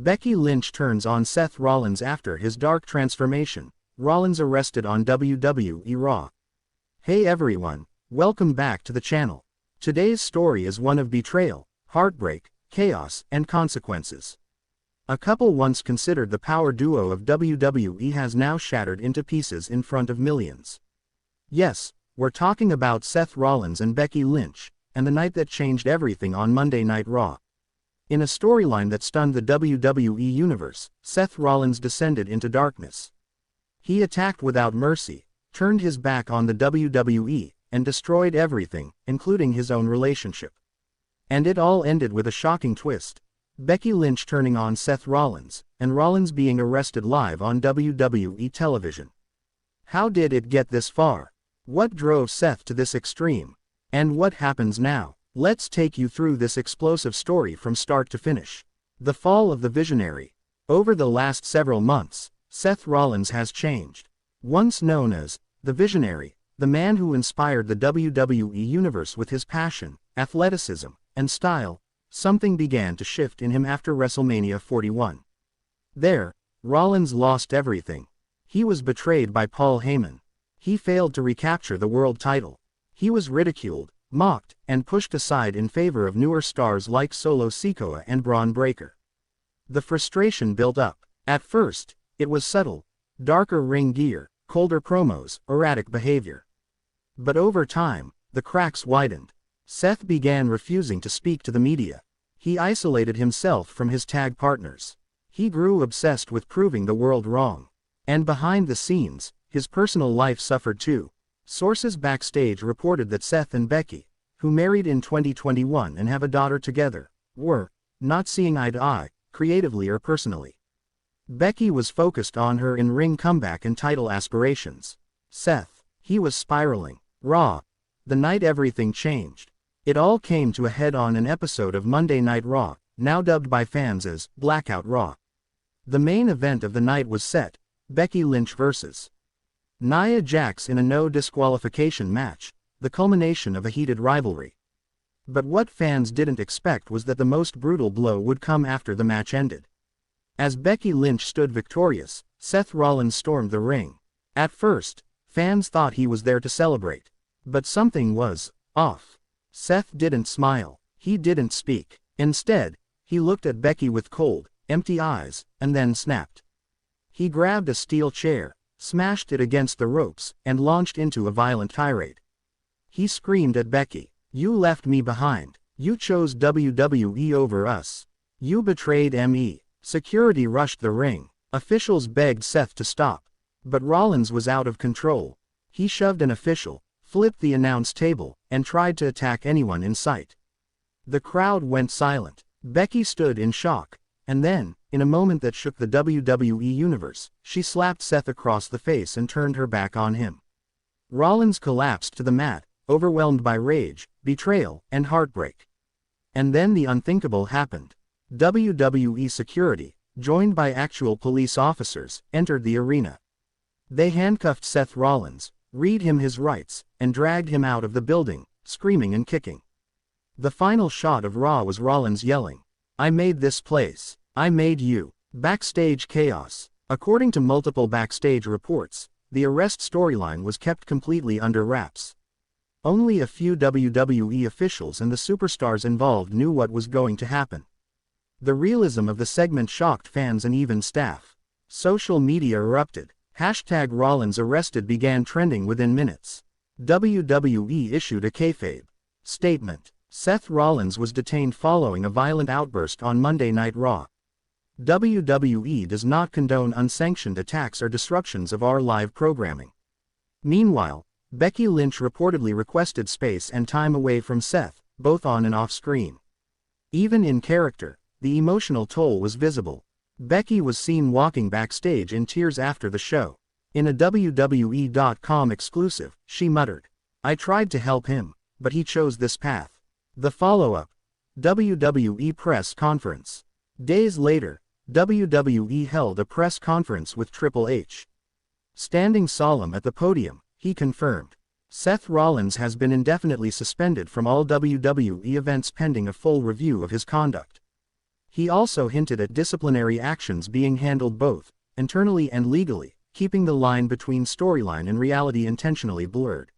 Becky Lynch turns on Seth Rollins after his dark transformation. Rollins arrested on WWE Raw. Hey everyone, welcome back to the channel. Today's story is one of betrayal, heartbreak, chaos, and consequences. A couple once considered the power duo of WWE has now shattered into pieces in front of millions. Yes, we're talking about Seth Rollins and Becky Lynch, and the night that changed everything on Monday Night Raw. In a storyline that stunned the WWE Universe, Seth Rollins descended into darkness. He attacked without mercy, turned his back on the WWE, and destroyed everything, including his own relationship. And it all ended with a shocking twist. Becky Lynch turning on Seth Rollins, and Rollins being arrested live on WWE television. How did it get this far? What drove Seth to this extreme? And what happens now? Let's take you through this explosive story from start to finish. The fall of the visionary. Over the last several months, Seth Rollins has changed. Once known as the visionary, the man who inspired the WWE Universe with his passion, athleticism, and style, something began to shift in him after WrestleMania 41. There, Rollins lost everything. He was betrayed by Paul Heyman. He failed to recapture the world title. He was ridiculed, mocked, and pushed aside in favor of newer stars like Solo Sikoa and Braun Breaker. The frustration built up. At first, it was subtle: darker ring gear, colder promos, erratic behavior. But over time, the cracks widened. Seth began refusing to speak to the media. He isolated himself from his tag partners. He grew obsessed with proving the world wrong. And behind the scenes, his personal life suffered too. Sources backstage reported that Seth and Becky, who married in 2021 and have a daughter together, were not seeing eye to eye, creatively or personally. Becky was focused on her in-ring comeback and title aspirations. Seth, he was spiraling. Raw. The night everything changed. It all came to a head on an episode of Monday Night Raw, now dubbed by fans as Blackout Raw. The main event of the night was set: Becky Lynch vs. Nia Jax in a no disqualification match, the culmination of a heated rivalry. But what fans didn't expect was that the most brutal blow would come after the match ended. As Becky Lynch stood victorious, Seth Rollins stormed the ring. At first, fans thought he was there to celebrate. But something was off. Seth didn't smile. He didn't speak. Instead, he looked at Becky with cold, empty eyes, and then snapped. He grabbed a steel chair, smashed it against the ropes, and launched into a violent tirade. He screamed at Becky, "You left me behind. You chose WWE over us. You betrayed me." Security rushed the ring. Officials begged Seth to stop. But Rollins was out of control. He shoved an official, flipped the announce table, and tried to attack anyone in sight. The crowd went silent. Becky stood in shock. And then, in a moment that shook the WWE Universe, she slapped Seth across the face and turned her back on him. Rollins collapsed to the mat, overwhelmed by rage, betrayal, and heartbreak. And then the unthinkable happened. WWE security, joined by actual police officers, entered the arena. They handcuffed Seth Rollins, read him his rights, and dragged him out of the building, screaming and kicking. The final shot of Raw was Rollins yelling, "I made this place. I made you." Backstage chaos. According to multiple backstage reports, the arrest storyline was kept completely under wraps. Only a few WWE officials and the superstars involved knew what was going to happen. The realism of the segment shocked fans and even staff. Social media erupted. #Rollins arrested began trending within minutes. WWE issued a kayfabe statement. Seth Rollins was detained following a violent outburst on Monday Night Raw. WWE does not condone unsanctioned attacks or disruptions of our live programming. Meanwhile, Becky Lynch reportedly requested space and time away from Seth, both on and off screen. Even in character, the emotional toll was visible. Becky was seen walking backstage in tears after the show. In a WWE.com exclusive, she muttered, "I tried to help him, but he chose this path." The follow-up. WWE press conference. Days later, WWE held a press conference with Triple H. Standing solemn at the podium, he confirmed, Seth Rollins has been indefinitely suspended from all WWE events pending a full review of his conduct. He also hinted at disciplinary actions being handled both internally and legally, keeping the line between storyline and reality intentionally blurred.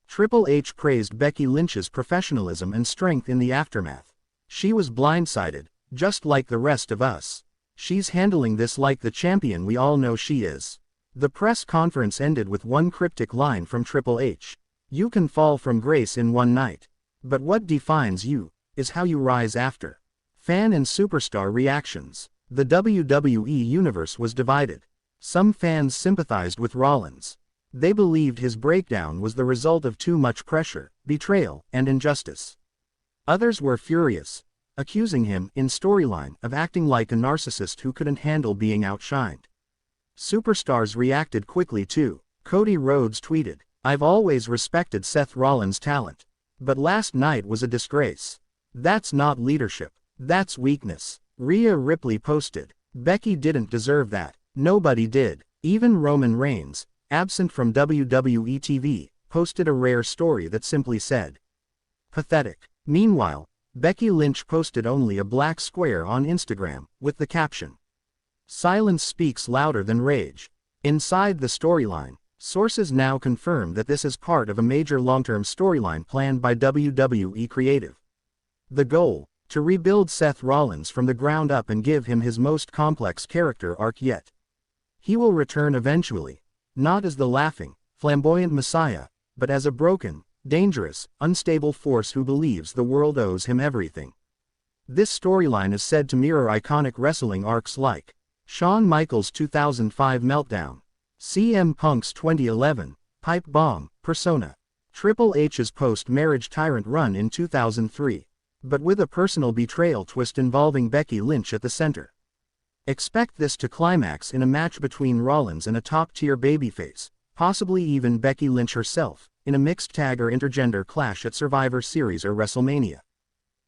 Triple H praised Becky Lynch's professionalism and strength in the aftermath. "She was blindsided, just like the rest of us. She's handling this like the champion we all know she is." The press conference ended with one cryptic line from Triple H. "You can fall from grace in one night. But what defines you is how you rise after." Fan and superstar reactions. The WWE Universe was divided. Some fans sympathized with Rollins. They believed his breakdown was the result of too much pressure, betrayal, and injustice. Others were furious, accusing him, in storyline, of acting like a narcissist who couldn't handle being outshined. Superstars reacted quickly too. Cody Rhodes tweeted, "I've always respected Seth Rollins' talent. But last night was a disgrace. That's not leadership. That's weakness." Rhea Ripley posted, "Becky didn't deserve that. Nobody did." Even Roman Reigns, absent from WWE TV, posted a rare story that simply said, "Pathetic." Meanwhile, Becky Lynch posted only a black square on Instagram, with the caption, "Silence speaks louder than rage." Inside the storyline, sources now confirm that this is part of a major long-term storyline planned by WWE Creative. The goal, to rebuild Seth Rollins from the ground up and give him his most complex character arc yet. He will return eventually, not as the laughing, flamboyant messiah, but as a broken, dangerous, unstable force who believes the world owes him everything. This storyline is said to mirror iconic wrestling arcs like Shawn Michaels' 2005 Meltdown, CM Punk's 2011 Pipe Bomb Persona, Triple H's post-marriage tyrant run in 2003, but with a personal betrayal twist involving Becky Lynch at the center. Expect this to climax in a match between Rollins and a top-tier babyface, possibly even Becky Lynch herself, in a mixed tag or intergender clash at Survivor Series or WrestleMania.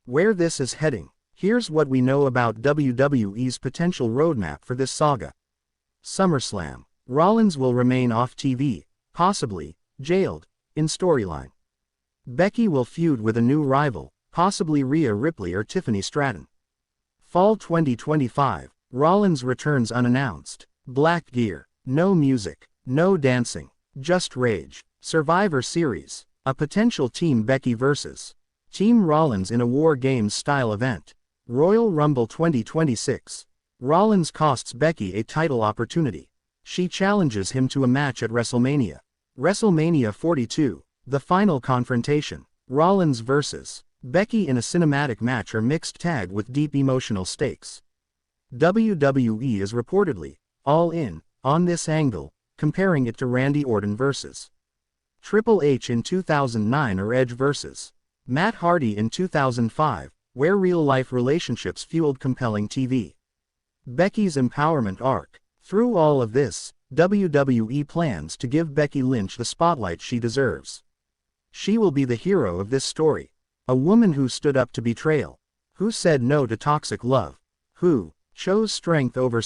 Where this is heading, here's what we know about WWE's potential roadmap for this saga. SummerSlam. Rollins will remain off TV, possibly jailed, in storyline. Becky will feud with a new rival, possibly Rhea Ripley or Tiffany Stratton. Fall 2025. Rollins returns unannounced. Black gear. No music. No dancing. Just rage. Survivor Series. A potential Team Becky vs. Team Rollins in a War Games style event. Royal Rumble 2026. Rollins costs Becky a title opportunity. She challenges him to a match at WrestleMania. WrestleMania 42. The final confrontation. Rollins vs. Becky in a cinematic match or mixed tag with deep emotional stakes. WWE is reportedly all in on this angle, comparing it to Randy Orton vs. Triple H in 2009 or Edge vs. Matt Hardy in 2005, where real-life relationships fueled compelling TV. Becky's empowerment arc. Through all of this, WWE plans to give Becky Lynch the spotlight she deserves. She will be the hero of this story. A woman who stood up to betrayal, who said no to toxic love, who chose strength over